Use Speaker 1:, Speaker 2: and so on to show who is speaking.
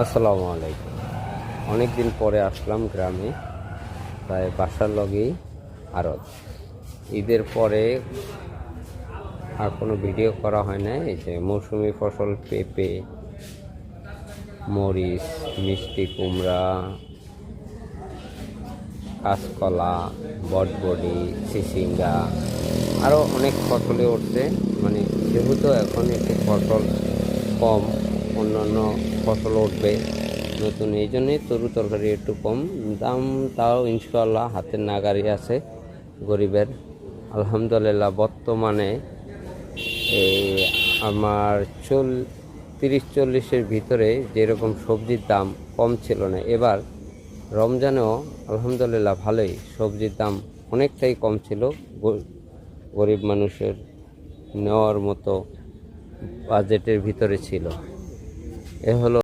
Speaker 1: আসসালামু আলাইকুম। অনেক দিন পরে আসলাম গ্রামে, প্রায় বাসার লগেই আড়ত। ঈদের পরে আর কোনো ভিডিও করা হয় না। এই যে মৌসুমি ফসল পেঁপে, মরিচ, মিষ্টি কুমড়া, কাঁচকলা, বটবডি, চিচিঙ্গা আরও অনেক ফসলে উঠছে। মানে যেহেতু এখন একটু ফসল কম, অন্যান্য ফসল উঠবে নতুন, এই জন্যই তরু তরকারি একটু কম দাম। তাও ইনশাল্লাহ হাতের নাগারি আছে গরিবের। আলহামদুলিল্লাহ বর্তমানে এই আমার 30-40-এর ভিতরে যেরকম সবজির দাম কম ছিল না, এবার রমজানেও আলহামদুলিল্লাহ ভালোই সবজির দাম অনেকটাই কম ছিল। গরিব মানুষের নেওয়ার মতো বাজেটের ভিতরে ছিল। এ হলো